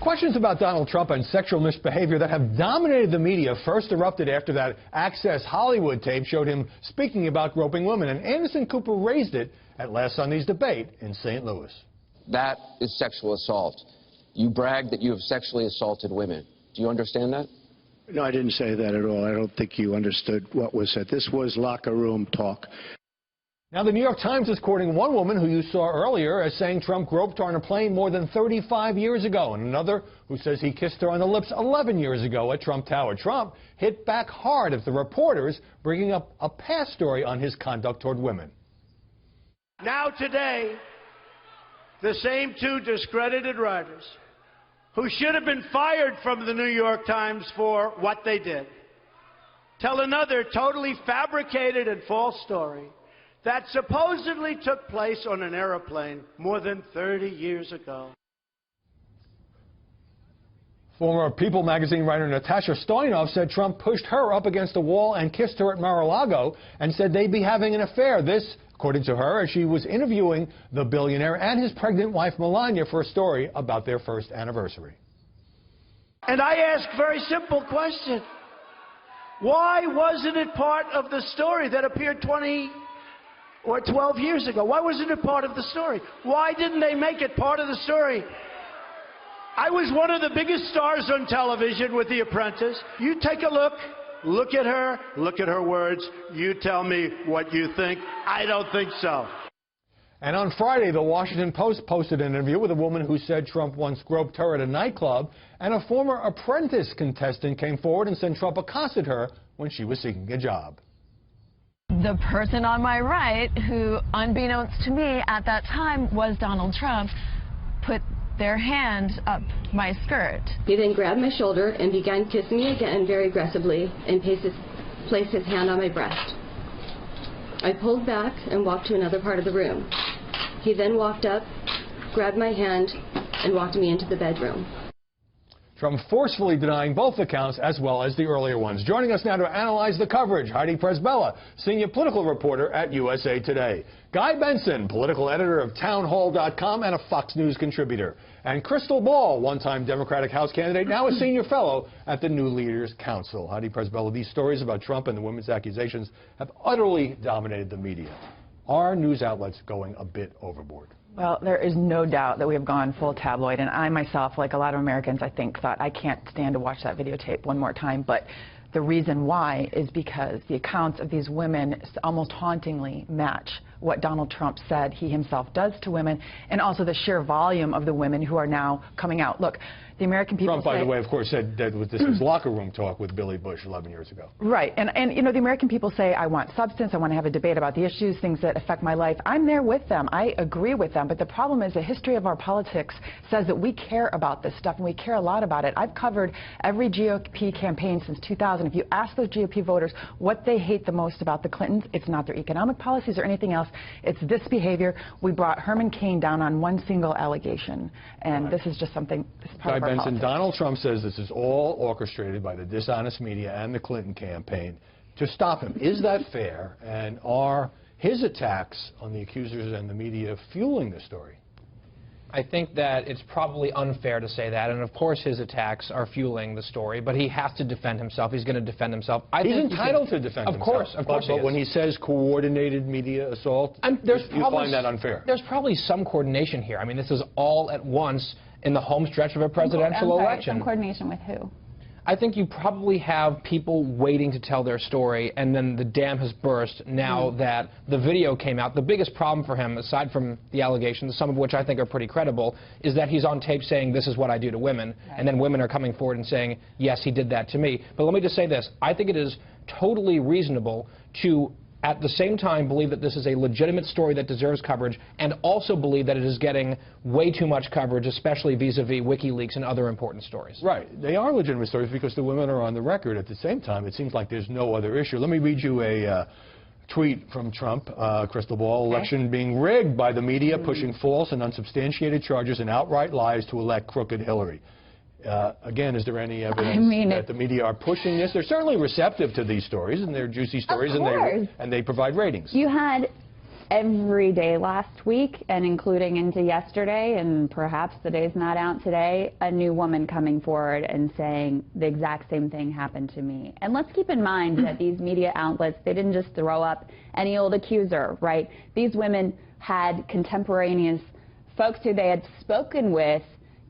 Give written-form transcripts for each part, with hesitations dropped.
Questions about Donald Trump and sexual misbehavior that have dominated the media first erupted after that Access Hollywood tape showed him speaking about groping women, and Anderson Cooper raised it at last Sunday's debate in St. Louis. That is sexual assault. You brag that you have sexually assaulted women. Do you understand that? No, I didn't say that at all. I don't think you understood what was said. This was locker room talk. Now, the New York Times is quoting one woman who you saw earlier as saying Trump groped her on a plane more than 35 years ago, and another who says he kissed her on the lips 11 years ago at Trump Tower. Trump hit back hard at the reporters, bringing up a past story on his conduct toward women. Now today, the same two discredited writers who should have been fired from the New York Times for what they did tell another totally fabricated and false story that supposedly took place on an airplane more than 30 years ago. Former People magazine writer Natasha Stoyanov said Trump pushed her up against a wall and kissed her at Mar-a-Lago and said they'd be having an affair. This, according to her, as she was interviewing the billionaire and his pregnant wife Melania for a story about their first anniversary. And I ask a very simple question. Why wasn't it part of the story that appeared 20 or 12 years ago? Why wasn't it part of the story? Why didn't they make it part of the story? I was one of the biggest stars on television with The Apprentice. You take a look at her words. You tell me what you think. I don't think so. And on Friday, the Washington Post posted an interview with a woman who said Trump once groped her at a nightclub, and a former Apprentice contestant came forward and said Trump accosted her when she was seeking a job. The person on my right, who, unbeknownst to me at that time, was Donald Trump, put their hand up my skirt. He then grabbed my shoulder and began kissing me again very aggressively and placed his hand on my breast. I pulled back and walked to another part of the room. He then walked up, grabbed my hand, and walked me into the bedroom. Trump forcefully denying both accounts as well as the earlier ones. Joining us now to analyze the coverage, Heidi Presbella, senior political reporter at USA Today. Guy Benson, political editor of townhall.com and a Fox News contributor. And Crystal Ball, one-time Democratic House candidate, now a senior fellow at the New Leaders Council. Heidi Presbella, these stories about Trump and the women's accusations have utterly dominated the media. Are news outlets going a bit overboard? Well, there is no doubt that we have gone full tabloid, and I myself, like a lot of Americans, I think, thought I can't stand to watch that videotape one more time. But the reason why is because the accounts of these women almost hauntingly match what Donald Trump said he himself does to women, and also the sheer volume of the women who are now coming out. Look, the American people Trump, by the way, of course, said that this was locker room talk with Billy Bush 11 years ago. Right. And you know, the American people say, I want substance, I want to have a debate about the issues, things that affect my life. I'm there with them. I agree with them. But the problem is the history of our politics says that we care about this stuff, and we care a lot about it. I've covered every GOP campaign since 2000. If you ask those GOP voters what they hate the most about the Clintons, it's not their economic policies or anything else. It's this behavior. We brought Herman Cain down on one single allegation. And this is just something, this is part of our politics. Donald Trump says this is all orchestrated by the dishonest media and the Clinton campaign to stop him. Is that fair? And are his attacks on the accusers and the media fueling the story? I think that it's probably unfair to say that, and of course his attacks are fueling the story, but he has to defend himself. He's going to defend himself. He's entitled to defend himself. Of course. But when he says coordinated media assault, you find that unfair. There's probably some coordination here. I mean, this is all at once in the home stretch of a presidential election. Some coordination with who? I think you probably have people waiting to tell their story, and then the dam has burst now that the video came out. The biggest problem for him, aside from the allegations, some of which I think are pretty credible, is that he's on tape saying, this is what I do to women, and then women are coming forward and saying, yes, he did that to me. But let me just say this. I think it is totally reasonable to at the same time believe that this is a legitimate story that deserves coverage, and also believe that it is getting way too much coverage, especially vis-a-vis WikiLeaks and other important stories. Right. They are legitimate stories because the women are on the record. At the same time, it seems like there's no other issue. Let me read you a tweet from Trump, Crystal Ball. Election being rigged by the media, pushing false and unsubstantiated charges and outright lies to elect crooked Hillary. Again, is there any evidence that the media are pushing this? They're certainly receptive to these stories, and they're juicy stories, and they provide ratings. You had every day last week, and including into yesterday, and perhaps the day's not out today, a new woman coming forward and saying the exact same thing happened to me. And let's keep in mind that these media outlets, they didn't just throw up any old accuser, right? These women had contemporaneous folks who they had spoken with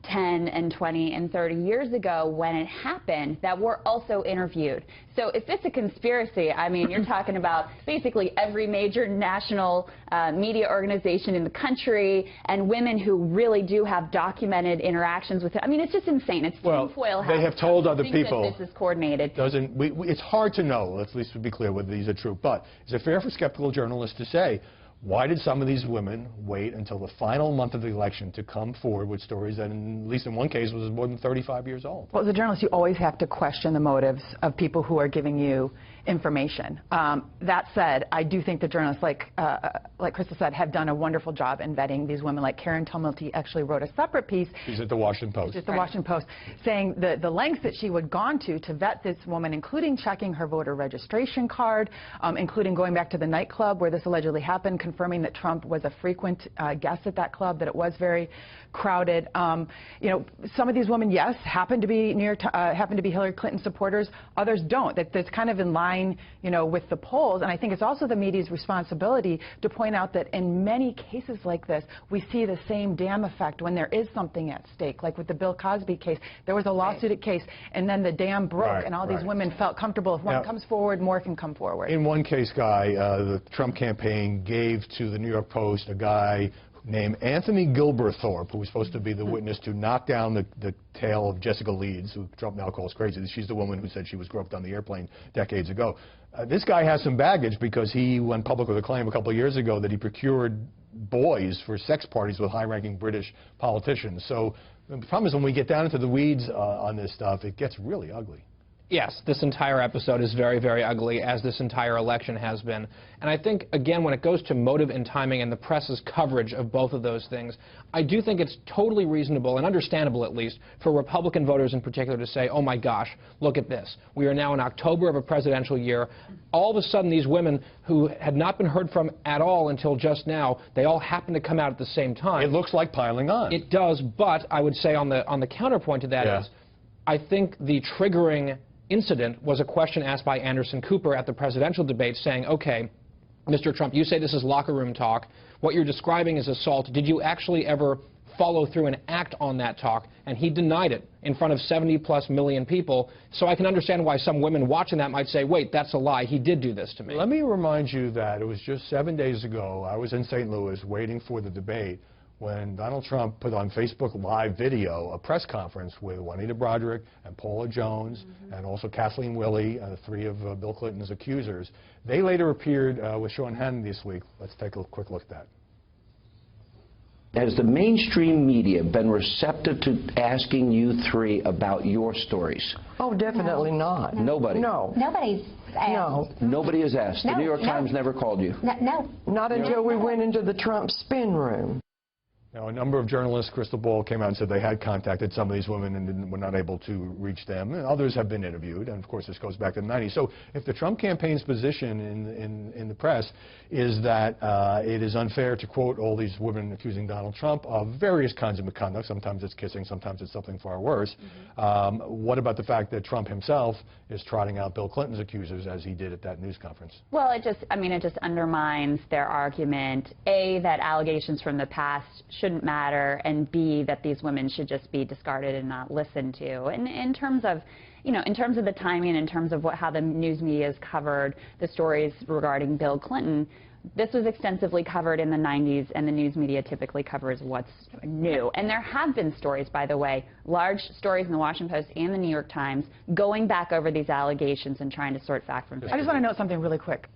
10 and 20 and 30 years ago when it happened that were also interviewed. So if it's a conspiracy, I mean, you're talking about basically every major national media organization in the country and women who really do have documented interactions with it. I mean, it's just insane. It's tinfoil hat. They have told other people. That this is coordinated. It's hard to know, at least to be clear, whether these are true. But is it fair for skeptical journalists to say, why did some of these women wait until the final month of the election to come forward with stories that, at least in one case, was more than 35 years old? Well, as a journalist, you always have to question the motives of people who are giving you information. That said, I do think the journalists, like Crystal said, have done a wonderful job in vetting these women. Like Karen Tumulty actually wrote a separate piece. She's at the Washington Post. She's at the Washington Post, saying the lengths that she would gone to vet this woman, including checking her voter registration card, including going back to the nightclub where this allegedly happened, confirming that Trump was a frequent guest at that club, that it was very crowded. You know, some of these women, yes, happen to be Hillary Clinton supporters. Others don't. That's kind of in line, you know, with the polls. And I think it's also the media's responsibility to point out that in many cases like this, we see the same dam effect when there is something at stake. Like with the Bill Cosby case, there was a lawsuit case, and then the dam broke, and all these women felt comfortable. If one comes forward, more can come forward. In one case, Guy, the Trump campaign gave to the New York Post a guy named Anthony Gilberthorpe, who was supposed to be the witness to knock down the tail of Jessica Leeds, who Trump now calls crazy. She's the woman who said she was groped on the airplane decades ago. This guy has some baggage because he went public with a claim a couple of years ago that he procured boys for sex parties with high-ranking British politicians. So the problem is when we get down into the weeds on this stuff, it gets really ugly. Yes, this entire episode is very, very ugly, as this entire election has been. And I think, again, when it goes to motive and timing and the press's coverage of both of those things, I do think it's totally reasonable and understandable, at least, for Republican voters in particular to say, oh my gosh, look at this. We are now in October of a presidential year. All of a sudden, these women who had not been heard from at all until just now, they all happen to come out at the same time. It looks like piling on. It does, but I would say on the counterpoint to that is, I think the triggering incident was a question asked by Anderson Cooper at the presidential debate saying, okay, Mr. Trump, you say this is locker room talk. What you're describing is assault. Did you actually ever follow through and act on that talk? And he denied it in front of 70+ million people. So I can understand why some women watching that might say, wait, that's a lie. He did do this to me. Let me remind you that it was just 7 days ago. I was in St. Louis waiting for the debate when Donald Trump put on Facebook Live video a press conference with Juanita Broaddrick and Paula Jones and also Kathleen Willey, three of Bill Clinton's accusers. They later appeared with Sean Hannity this week. Let's take a quick look at that. Has the mainstream media been receptive to asking you three about your stories? Oh, definitely not. Nobody? No. Nobody's asked. No. Nobody has asked. No, the New York Times never called you? No. Not until we went into the Trump spin room. Now, a number of journalists, Crystal Ball, came out and said they had contacted some of these women and were not able to reach them. And others have been interviewed, and of course this goes back to the 90s. So if the Trump campaign's position in the press is that it is unfair to quote all these women accusing Donald Trump of various kinds of misconduct, sometimes it's kissing, sometimes it's something far worse, what about the fact that Trump himself is trotting out Bill Clinton's accusers as he did at that news conference? Well, it just undermines their argument, A, that allegations from the past shouldn't matter, and B, that these women should just be discarded and not listened to. And in terms of, in terms of the timing, in terms of how the news media has covered the stories regarding Bill Clinton, this was extensively covered in the 90s, and the news media typically covers what's new. And there have been stories, by the way, large stories in the Washington Post and the New York Times, going back over these allegations and trying to sort fact from fiction. I just want to note something really quick.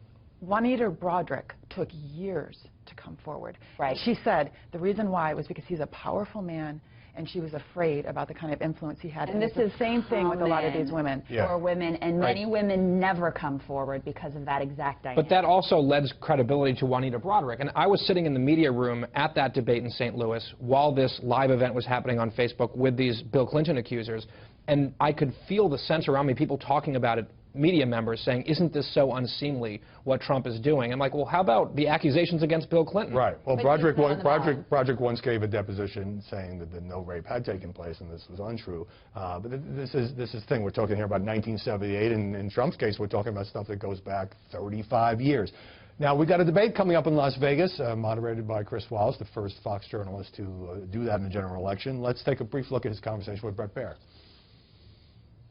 Juanita Broaddrick took years to come forward. Right. She said the reason why was because he's a powerful man, and she was afraid about the kind of influence he had. And this is the same thing with a lot of these women. For women, and many women never come forward because of that exact dynamic. But that also lends credibility to Juanita Broaddrick. And I was sitting in the media room at that debate in St. Louis while this live event was happening on Facebook with these Bill Clinton accusers, and I could feel the sense around me, people talking about it media members saying, isn't this so unseemly what Trump is doing? I'm like, well, how about the accusations against Bill Clinton? Right. Well, Broderick once gave a deposition saying that no rape had taken place and this was untrue. But this is the thing. We're talking here about 1978. And in Trump's case, we're talking about stuff that goes back 35 years. Now, we've got a debate coming up in Las Vegas, moderated by Chris Wallace, the first Fox journalist to do that in the general election. Let's take a brief look at his conversation with Bret Baier.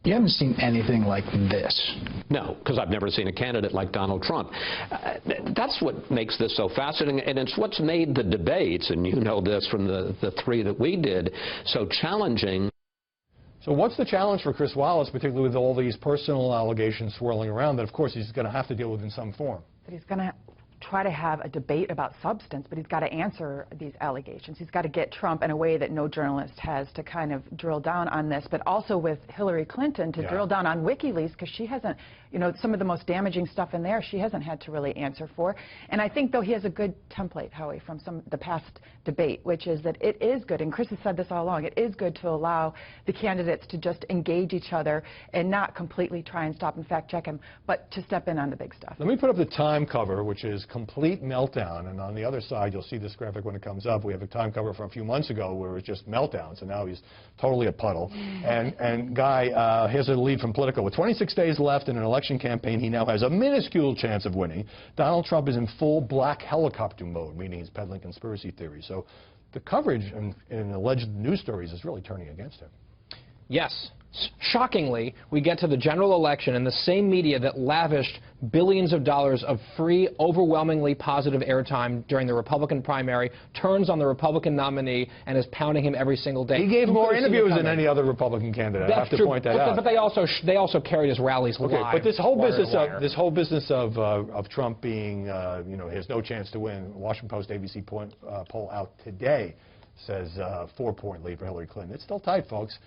You haven't seen anything like this. No, because I've never seen a candidate like Donald Trump. That's what makes this so fascinating, and it's what's made the debates, and you know this from the three that we did, so challenging. So what's the challenge for Chris Wallace, particularly with all these personal allegations swirling around that, of course, he's going to have to deal with in some form? That he's going to try to have a debate about substance, but he's got to answer these allegations. He's got to get Trump in a way that no journalist has to kind of drill down on this, but also with Hillary Clinton to drill down on WikiLeaks, because she hasn't, you know, some of the most damaging stuff in there she hasn't had to really answer for. And I think, though, he has a good template, Howie, from the past debate, which is that it is good, and Chris has said this all along, it is good to allow the candidates to just engage each other and not completely try and stop and fact-check him, but to step in on the big stuff. Let me put up the Time cover, which is complete meltdown, and on the other side, you'll see this graphic when it comes up. We have a Time cover from a few months ago where it was just meltdowns, and now he's totally a puddle. And Guy, here's a lead from Politico. With 26 days left in an election campaign, he now has a minuscule chance of winning. Donald Trump is in full black helicopter mode, meaning he's peddling conspiracy theories. So the coverage in alleged news stories is really turning against him. Yes. Shockingly, we get to the general election, and the same media that lavished billions of dollars of free, overwhelmingly positive airtime during the Republican primary turns on the Republican nominee and is pounding him every single day. He gave more interviews than any other Republican candidate. I have to point that out. But they also carried his rallies live. But this whole business of Trump being, you know, he has no chance to win. Washington Post ABC poll out today says 4-point lead for Hillary Clinton. It's still tight, folks.